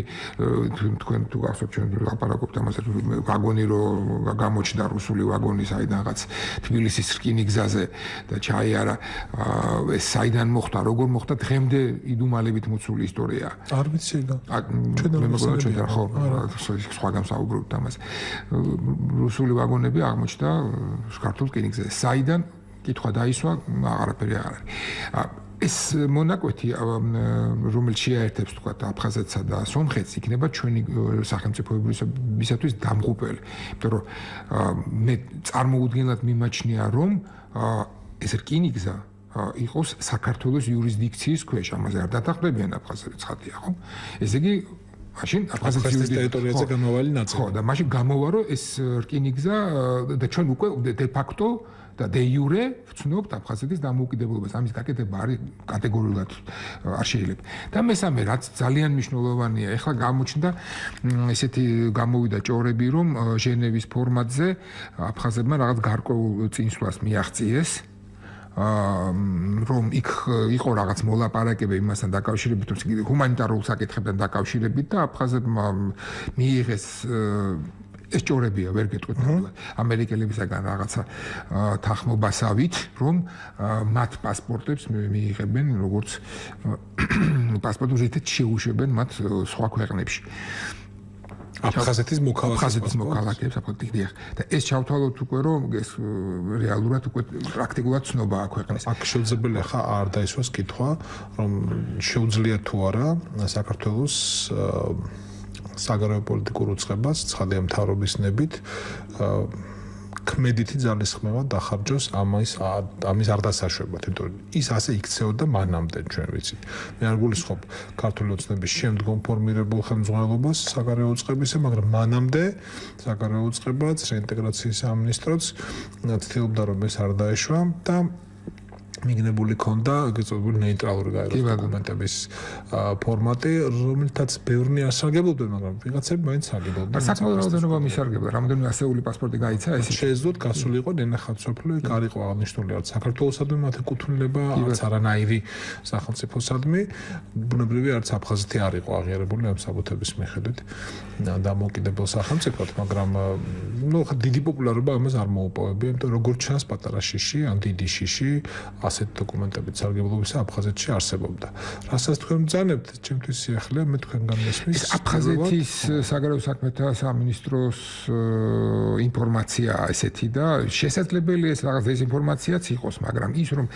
თქვენ თუ გახსოვთ ჩვენ ლაპარაკობთ ამაზე, ვაგონი რომ გამოჩნდა რუსული ვაგონი საიდანღაც თბილისის რკინიგზაზე და ჩაიარა, ეს საიდან მოხდა, როგორ მოხდა, დღემდე იდუმალებით მოცული ისტორია. არ ვიცი და ჩვენ ხო სხვაგან საუბრობთ ამაზე. რუსული ვაგონები აღმოჩნდა ქართულ რკინიგზაზე. საიდან კითხვა დაისვა, აღარაფერი არ არის. ეს მონაკვეთი რომელიც შეაერთებს თქვა აფხაზეთსა და სომხეთს იქნება ჩვენი სახელმწიფოებისათვის დამღუპელი. იმიტომ რომ მე წარმოუდგენლად მიმაჩნია რომ ეს რკინიგზა იყოს საქართველოს იურისდიქციის ქვეშ, ამაზე არ დათანხმდებიან აფხაზები, ცხადია, ხო? ესე იგი მაშინ აფხაზეთის ტერიტორიაზე გამოვალი ნაწილი. ხო, და მაშინ გამოვა რომ ეს რკინიგზა და ჩვენ უკვე de facto და de jure ვცნობთ აფხაზეთის დამოუკიდებლობას. ამის გაკეთება არის კატეგორიულად არ შეიძლება. და მესამე, რაც ძალიან მნიშვნელოვანია, ეხლა გამოჩნდა ესეთი გამოვიდა ჭორები, რომ ჟენევის ფორმატზე აფხაზებმა რაღაც გარკვეულ წინსვლას მიაღწიეს. რომ იქ იყო რაღაც მოლაპარაკებები იმასთან დაკავშირებით, რომ ჰუმანიტარულ საკითხებთან დაკავშირებით და აფხაზებმა მიიღეს ეს ჭორებია, ვერ გეტყვით ნამდვილად. ამერიკელებისაგან რაღაცა თანხმობასავით, რომ მათ პასპორტებს მიიღებენ, როგორც პასპორტებს შეუშვებენ მათ სხვა ქვეყნებში. აფხაზეთის მოქალაქეებს აფხაზეთიდან და ეს ჩავთვალოთ უკვე რომ ეს რეალურად უკვე პრაქტიკულად ცნობაა ქვეყნის. აქ შეუძლებელია ხა არ დაისვას კითხვა, რომ შეუძლია თუ არა საქართველოს საგარეო პოლიტიკურ უწყებას ცხადია მთავრობის ნებით ქმედითი ძალისხმევა დახარჯოს ამის არ დასაშვებად, იმიტომ ის ასე იქცეოდა მანამდე ჩვენ ვიცით. მე არ გულისხმობ ქართული ოცნების შემდგომ ფორმირებულ ხელმძღვანელობას საგარეო უწყებისა, მაგრამ მანამდე საგარეო უწყებაც რეინტეგრაციის სამინისტროც ცდილობდა რომ ეს არ დაეშვა და მიგნებული ქონდა ეგრეთ ნეიტრალური გაეროს დოკუმენტების ფორმატი, რომელთაც ბევრნი არ სარგებლობდნენ, მაგრამ ვიღაცები მაინც სარგებლობდნენ. საკმაოდ რაოდენობა მისარგებლა, რამდენიმე ასეული პასპორტი გაიცა ეს. შეეძლოთ გასული იყო ნენახალწოფლო, იქ არ იყო აღნიშნული არც საქართველოსადმი მათი კუთვნილება, არც არანაირი სახელმწიფოსადმი, ბუნებრივია არც აფხაზეთი არ იყო აღიარებული ამ საბუთების მიხედვით დამოუკიდებელ სახელმწიფოდ, მაგრამ დიდი პოპულარობა ამას არ მოუპოვებია, იმიტომ როგორც ჩანს პატარა შიში, ან დიდი შიში ასეთ დოკუმენტებით სარგებლობისა აფხაზეთში არსებობდა. რასაც თქვენ ბრძანებთ, ჩემთვის სიახლეა, მე თქვენგან მესმის. აფხაზეთის საგარეო საქმეთა სამინისტროს ინფორმაცია ესეთი და შესაძლებელია ეს რაღაც დეზინფორმაციაც იყოს, მაგრამ ის რომ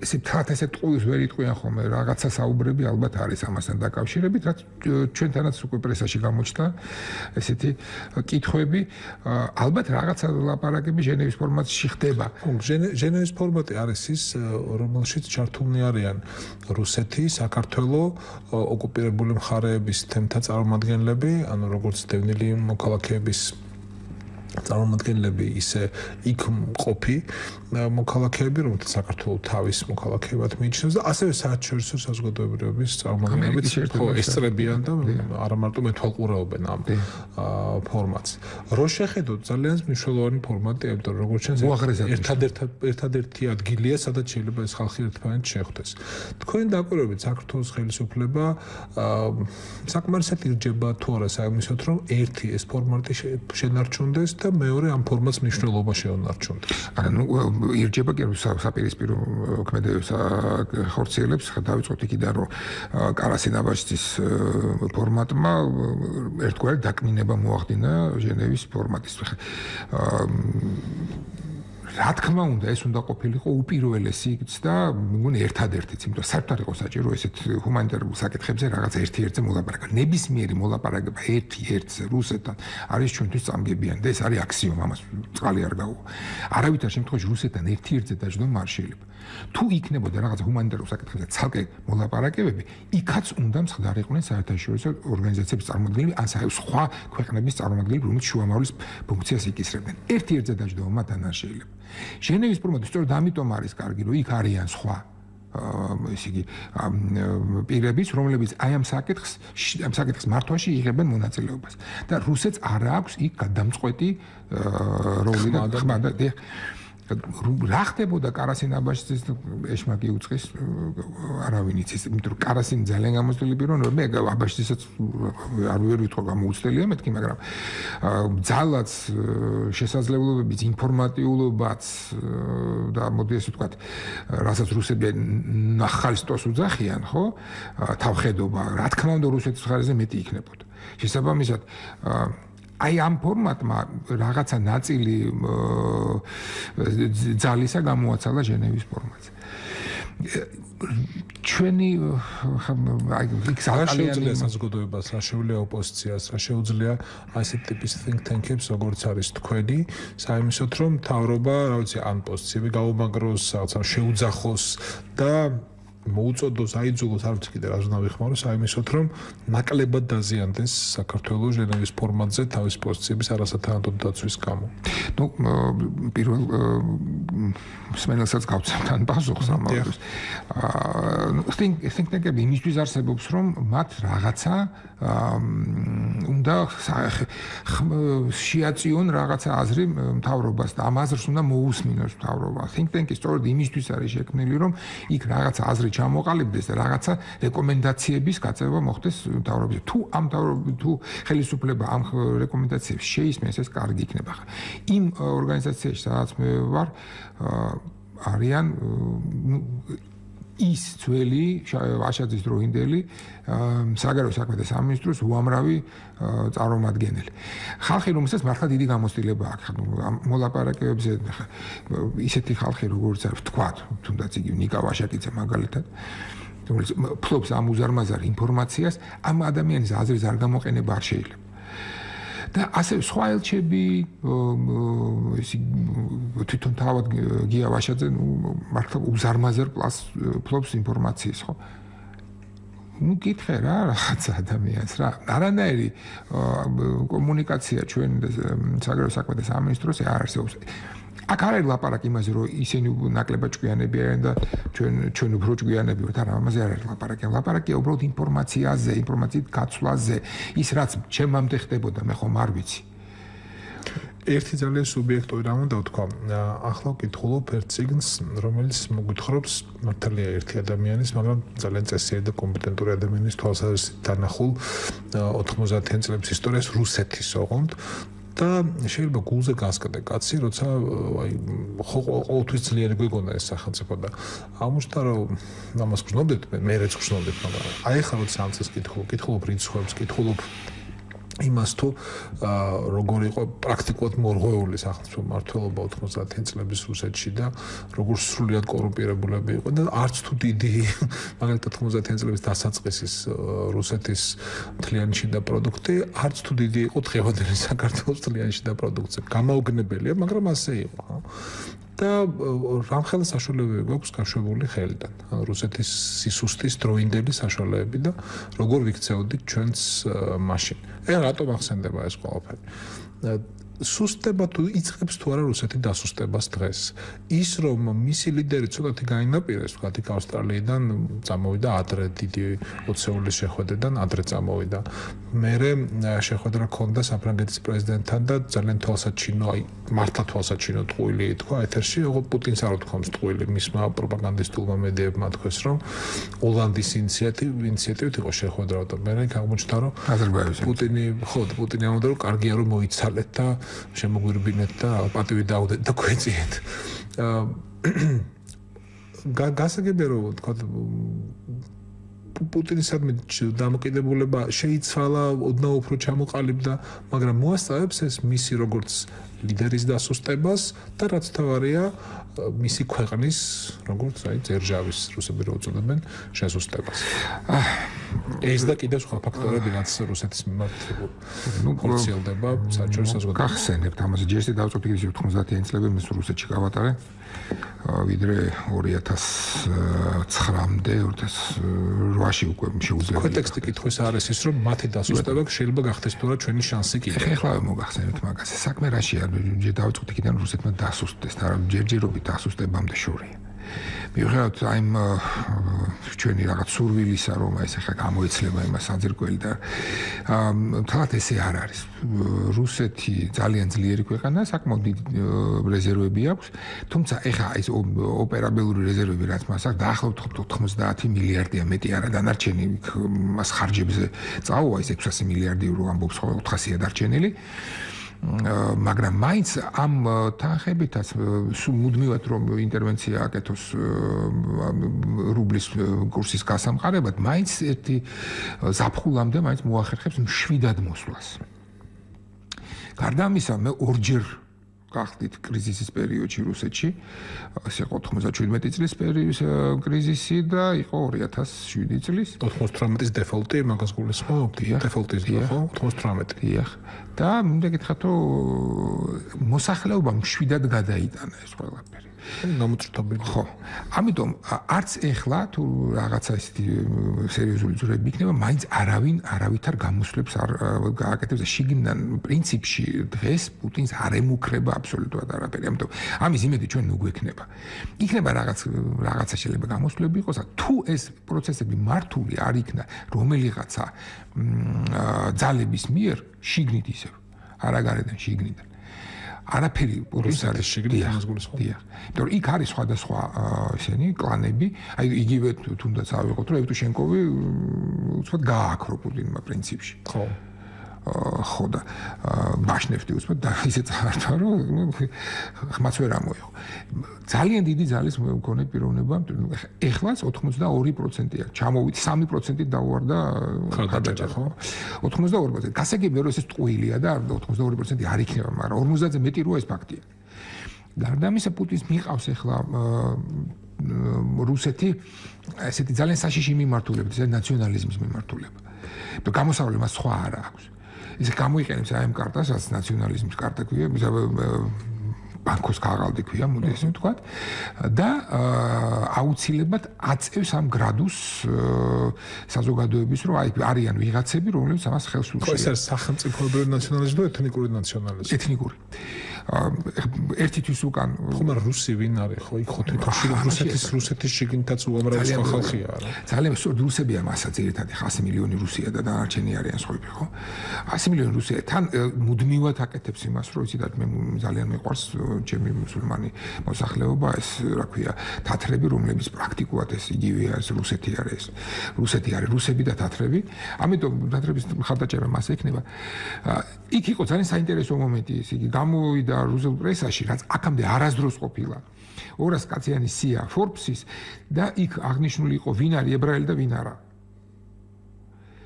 ესე თან ესე ტყუილს ვერ იტყვიან ხოლმე, რაღაცა საუბრები ალბათ არის ამასთან დაკავშირებით, რაც ჩვენთანაც უკვე პრესაში გამოჩნდა ესეთი კითხვები, ალბათ რაღაცა ლაპარაკები ჟენევის ფორმატში ხდება. ჟენევის ფორმატი არის ის რომელშიც ჩართულნი არიან რუსეთი, საქართველო, ოკუპირებული მხარეების თემთა წარმომადგენლები, ანუ როგორც დევნილი მოქალაქეების წარმომადგენლები, ისე იქ მყოფი მოქალაქეები, რომელთა საქართველოს თავის მოქალაქეებად მიიჩნევს და ასევე საერთაშორისო საზოგადოებრივების წარმომადგენლებიც ხო ესწრებიან და არა მარტო მეთვალყურეობენ ამ ფორმატს. რო შეხედოთ ძალიან მნიშვნელოვანი ფორმატია, იმიტომ როგორც ჩანს ერთადერთი ადგილია, სადაც შეიძლება ეს ხალხი ერთმანეთს შეხვდეს. თქვენ დაკვირვებით საქართველოს ხელისუფლება საკმარისად ირჯება თუ არა საერთოდ რომ ერთი ეს ფორმატი შენარჩუნდეს და მეორე ამ ფორმატს მნიშვნელობა შეუნარჩუნდეს. არა, ნუ ირჯება კი საპირისპირო ქმედებებს ხორციელებს, დავიწყოთ იქიდან რომ კარასინაბაშის ფორმატმა ერთგვარი დაკნინება მოახდინა ჟენევის ფორმატის. რა თქმა უნდა, ეს უნდა ყოფილიყო უპირველესიც და მგონი ერთადერთიც, იმიტომ საერთოდ არ იყო საჭირო ესეთ ჰუმანიტარულ საკითხებზე რაღაც ერთ-ერთზე მოლაპარაკება. ნებისმიერი მოლაპარაკება ერთ-ერთზე რუსეთთან არის ჩვენთვის წამგებიანი და ეს არის აქსიომა, ამას წყალი არ გაუვა. არავითარ შემთხვევაში რუსეთთან ერთ-ერთზე დაждდომა არ შეიძლება. თუ იქნებოდა რაღაც ჰუმანიტარულ საკითხებზე ცალკე მოლაპარაკებები, იქაც უნდა მსხდარიყვნენ საერთაშორისო ორგანიზაციების წარმომადგენლები, ან სხვა ქვეყნების წარმომადგენლები, რომლებიც შუამავლის ფუნქციას იკისრებდნენ. ერთ-ერთზე დაждდომა მათთან არ შეიძლება. ჟენევის ფორმატი სწორედ ამიტომ არის კარგი, რომ იქ არიან სხვა ესე იგი პირებიც, რომლებიც აი ამ საკითხის მართვაში იღებენ მონაწილეობას. და რუსეთს არ აქვს იქ გადამწყვეტი როლი და ხმა და რა ხდებოდა კარასინაბაშის ეშმაკი უწყის არავინ იცის, იმიტომ რომ კარასინი ძალიან გამოცდილი პიროვნება, მე აბაშისაც არ ვიტყვი გამოუცდელია მეთქი, მაგრამ ძალაც შესაძლებლობებიც, ინფორმატიულობაც და მოდი ასე ვთქვათ, რასაც რუსები ნახალსტოს უძახიან, ხო? თავხედობა, რა თქმა უნდა რუსეთის მხარეზე მეტი იქნებოდა. შესაბამისად აი ამ ფორმატმა რაღაცა ნაწილი ძალისა გამოაცალა ჟენევის ფორმატზე. ჩვენი აი შეუძლია საზოგადოებას, რა შეუძლია ოპოზიციას, რა შეუძლია ასეთ ტიპის think tank-ებს, როგორც არის თქვენი, საიმისოთ რომ მთავრობა, რა ვიცი, ან პოზიციები გაუმაგროს, რაღაცა შეუძახოს და მოუწოდოს, აიძულოს, არ ვიცი კიდე რა უნდა ვიხმაროს, აიმისოთ რომ ნაკლებად დაზიანდეს საქართველოს ჟენევის ფორმატზე თავის პოზიციების არასათანადო დაცვის გამო. ნუ პირველ მსმენელსაც გავცემთ ან პასუხს ამას. think tank-ები იმისთვის არსებობს, რომ მათ რაღაცა უნდა შეაწიონ რაღაცა აზრი მთავრობას და ამ აზრს უნდა მოусმინოს მთავრობა. think tank-ი სწორედ იმისთვის არის შექმნილი, რომ იქ რაღაცა აზრი ჩამოყალიბდეს და რაღაცა რეკომენდაციების გაწევა მოხდეს მთავრობაზე. თუ ხელისუფლება ამ რეკომენდაციებს შეისმენს, ეს კარგი იქნება. იმ ორგანიზაციაში, სადაც მე ვარ, არიან ის ძველი აშაძის დროინდელი საგარეო საქმეთა სამინისტროს უამრავი წარმომადგენელი. ხალხი, რომელსაც მართლა დიდი გამოცდილება აქვს მოლაპარაკებებზე, ისეთი ხალხი, როგორც არის ვთქვათ, თუნდაც იგი ნიკა ვაშაკიძე მაგალითად, რომელიც ფლობს ამ უზარმაზარ ინფორმაციას, ამ ადამიანის აზრის არ გამოყენება არ შეიძლება. და ასევე სხვა ელჩები ისი თვითონ თავად გია ვაშაძე მართლა უზარმაზარ ფლობს ინფორმაციის ხო ну გითხე რა რაღაცა ადამიანს რა არანაირი კომუნიკაცია ჩვენ საგარეო საქმეთა სამინისტროს არ არსებობს აქ არ არის ლაპარაკი იმაზე რომ ისინი ნაკლებად ჭკვიანები არიან და ჩვენ უფრო ჭკვიანები ვართ არა ამაზე არ არის ლაპარაკია უბრალოდ ინფორმაციაზე ინფორმაციით გაცვლაზე ის რაც ჩემამდე ხდებოდა მე ხომ არ ვიცი ერთი ძალიან სუბიექტური რამ უნდა ვთქვა. ახლა ვკითხულობ ერთ ციგნს, რომელიც მოგვითხრობს მართალია ერთი ადამიანის, მაგრამ ძალიან წესიერი და კომპეტენტური ადამიანის თვალსაზრისით დანახულ 90-იან წლების ისტორიას რუსეთის ოღონდ და შეიძლება გულზე გასკდე კაცი, როცა აი ყოველთვის ძლიერი გვეგონა ეს სახელმწიფო და აღმოჩნდა რომ ამას გრძნობდეთ, მე რეც გრძნობდეთ, მაგრამ აი ახლა როცა ამ წელს კითხულობ რიცხვებს, კითხულობ იმას თუ როგორ იყო პრაქტიკულად მორღვეული სახელმწიფო მართლობა 90-იან წლების რუსეთში და როგორ სრულიად კორუმპირებულები იყო და არც თუ დიდი მაგალითად 90-იან წლების დასაწყისის რუსეთის მთლიანი შიდა პროდუქტი არც თუ დიდი იყო დღევანდელი საქართველოს მთლიანი შიდა პროდუქტზე გამაოგნებელია მაგრამ ასე იყო ხო და რამხელა საშუალებები გვაქვს გაშვებული ხელიდან რუსეთის სისუსტის დროინდელი საშუალებები და როგორ ვიქცეოდით ჩვენს მაშინ რატომ ახსენდება ეს ყველაფერი სუსტება თუ იწყებს თუ არა რუსეთი დასუსტებას დღეს ის რომ მისი ლიდერი ცოტათი გაინაპირეს ვთქვათ იქ ავსტრალიიდან წამოვიდა ადრე დიდი ოცეულის შეხვედრიდან ადრე წამოვიდა მერე შეხვედრა ჰქონდა საფრანგეთის პრეზიდენტთან და ძალიან თვალსაჩინო აი მართლა თვალსაჩინო ტყუილი თქვა ეთერში ოღონდ პუტინს არ უთქვამს ტყუილი მისმა პროპაგანდისტულმა მედიებმა თქვეს რომ ოლანდის ინიციატივით იყო შეხვედრა და მერე იქ აღმოჩნდა რომ პუტინი ამბობდა რომ კარგია რომ მოიცალეთ და შემოგვირბინეთ და პატივი დაუდეთ და გვეწიეთ. გასაგებია რომ თქვა პუტინისადმი დამოკიდებულება შეიცვალა, ოდნავ უფრო ჩამოყალიბდა, მაგრამ მოასწავებს ეს მისი როგორც ლიდერის დასუსტებას და რაც თავარია მისი ქვეყნის როგორც აი ძერჟავის რუსები რო უწოდებენ შესუსტებას. ეს და კიდევ სხვა ფაქტორები რაც რუსეთის მიმართ ხორციელდება საერთო საზოგადოებაში. გახსენებთ ამაზე ჯერ ისე დავწყვეტი ისე 90-იან წლებში მე რუსეთში გავატარე ვიდრე 2009-მდე 2008-ში უკვე შეუძლია. კონტექსტი კითხვის არის ის რომ მათი დასუსტება შეიძლება გახდეს თორა ჩვენი შანსი კიდე. ეხლა მოგახსენებთ მაგაზე. საქმე რაშია? ჯერ დავწყვეტი კიდე რუსეთმა დასუსტდეს და ჯერჯერობით დასუსტებამდე შორია. მიუხედავად აი ჩვენი რაღაც სურვილისა რომ ეს ახლა გამოიცლება იმას საძირკველი და თალათ ესე არ არის. რუსეთი ძალიან ძლიერი ქვეყანაა, საკმაოდ დიდი რეზერვები აქვს, თუმცა ეხლა ეს ოპერაბელური რეზერვები რაც მას აქვს დაახლოებით 90 მილიარდია მეტი არა დანარჩენი მას ხარჯებზე წაუვა ეს 600 მილიარდი ევრო ამბობს 400-ია დარჩენილი. მაგრამ მაინც ამ თანხებითაც მუდმივად რომ ინტერვენცია აკეთოს რუბლის კურსის გასამყარებლად, მაინც ერთი ზაფხულამდე მაინც მოახერხებს მშვიდად მოსვლას. გარდა ამისა, მე ორჯერ გახდით კრიზისის პერიოდში რუსეთში, ეს იყო 97 წლის კრიზისი და იყო 2007 წლის 98-ის დეფოლტი, მაგას გულისხმობთ? დეფოლტის ხო? 98. დიახ. და მინდა გითხრათ, რომ მოსახლეობამ მშვიდად გადაიტანა ეს ყველაფერი. გამოწრთობილი. ხო. ამიტომ არც ეხლა თუ რაღაცა ისეთი სერიოზული ძვრები იქნება, მაინც არავითარ გამოსვლებს არ გააკეთებს და შიგნიდან პრინციპში დღეს პუტინს არ ემუქრება აბსოლუტურად არაფერი. ამიტომ ამის იმედი ჩვენ უგვექნება. იქნება რაღაცა შეიძლება გამოსვლები იყოს, თუ ეს პროცესები მართული არ იქნა რომელიღაცა ძალების მიერ შიგნით ისევ, არა გარედან შიგნიდან. არაფერი პუტინს არის შიგნით ამას გულისხმობ. დიახ. იმიტომ იქ არის სხვადასხვა ესენი კლანები, აი იგივე თუნდაც ავიღოთ რომ ევტუშენკოვი უცბად გაააქრო პუტინმა პრინციპში. ხო. ხო და ბაშნევტი უცბად და ისე წაართვა რომ ხმაც ვერ ამოიღო. ძალიან დიდი ძალის მქონე პიროვნება, ეხლაც 82%-ია. ჩამოვით 3%-ით დაუვარდა ხარდაჭერა, ხო? 82%. გასაგებია რომ ეს ტყუილია და 82% არ იქნება, მაგრამ 50-ზე მეტი როა ეს ფაქტია. გარდა ამისა პუტინს მიყავს ეხლა რუსეთი ესეთი ძალიან საშიში მიმართულებით, ეს ნაციონალიზმის მიმართულება. და გამოსავალი მას სხვა არა აქვს. ის გამოიყენებს აი ამ კარტას, რაც ნაციონალიზმის კარტა ქვია, ბანკოს ქაღალდი ქვია, მოდი ესე ვთქვათ და აუცილებლად აწევს ამ გრადუსს საზოგადოების, რომ აი არიან ვიღაცები, რომლებიც ამას ხელს უშლიან. ეს არის სახელმწიფოებრივი ნაციონალიზმი და ეთნიკური ნაციონალიზმი. ეთნიკური. ერთი თვის უკან ხომ რუსი ვინ არის ხო? იქ ხო თვითონ რუსეთის შიგნითაც უამრავი სხვა ხალხია რა. ძალიან სწორად რუსებია მასაც ერთად 100 მილიონი რუსია და დანარჩენი არიან სხვები ხო? 100 მილიონი რუსია თან მუდმივად აკეთებს იმას, რომ იცით მე ძალიან მიყვარს ჩემი მუსულმანი მოსახლეობა ეს რა ქვია თათრები, რომლებიც პრაქტიკულად ეს იგივეა ეს რუსეთი არის. რუსეთი არის რუსები და თათრები. ამიტომ თათრების მხარდაჭერა მას ექნება. იქ იყო ძალიან საინტერესო მომენტი, ის იგი გამოვიდა რუსულ პრესაში, რაც აქამდე არასდროს ყოფილა. 200 კაციანი სია Forbes-ის და იქ აღნიშნული იყო ვინ არის ებრაელი და ვინ არა.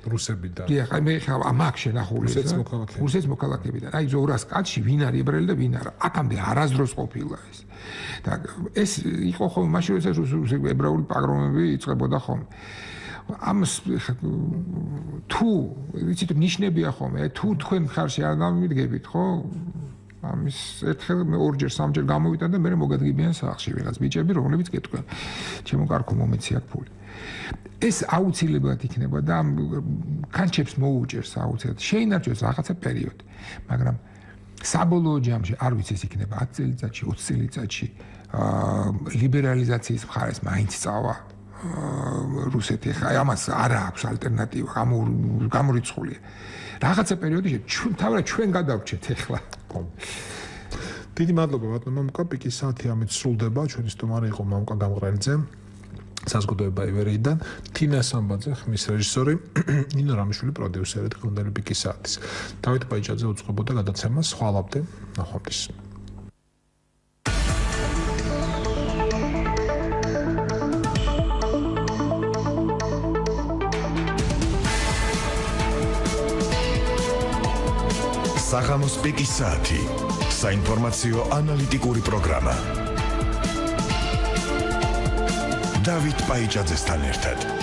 რუსებიდან. დიახ, მე ხა მაგ შენახული რუსეთის მოქალაქეებიდან. აი 200 კაცში ვინ არის ებრაელი და ვინ არა. აქამდე არასდროს ყოფილა ეს. და ეს იყო ხოლმე მაშინ რუსეთის ებრაული პოგრომები იწყებოდა ხოლმე. ამას თუ იცით ნიშნებია ხოლმე, თუ თქვენ ხარში არ გამიდგებით, ხო? ამის ერთხელ მე ორჯერ სამჯერ გამოვიდა და მე მოგადგებიან სახლში ვიღაც ბიჭები, რომლებიც გეტყვიან. ჩემო კარგო მომეცი აქ ფული. ეს აუცილებლად იქნება და ამ კანჩებს მოუჭერს აუცილებლად. შეინარჩუნოს რაღაცა პერიოდი, მაგრამ საბოლოო ჯამში არ ვიცი ეს იქნება 10 წელიწადში, 20 წელიწადში ლიბერალიზაციის მხარეს მაინც წავა რუსეთი. ხა ამას არ აქვს ალტერნატივა, გამორიცხულია. რაღაცა პერიოდში ჩვენ გადავრჩეთ ახლა. დიდი მადლობა ბატონო მამუკა, პიკის საათი ამით სრულდება. ჩვენი სტუმარი იყო მამუკა გამყრელიძე, საზოგადოება ივერეიდან, თინა სამბაძე, ხმის რეჟისორი, ნინო რამიშვილი პროდიუსერი დღევანდელი პიკის საათის. დავით ბაიჭაძე უწყობოდა გადაცემას. ხვალამდე, ნახვამდის. საღამოს პიკის საათი. საინფორმაციო ანალიტიკური პროგრამა. დავით ბაიჭაძესთან ერთად.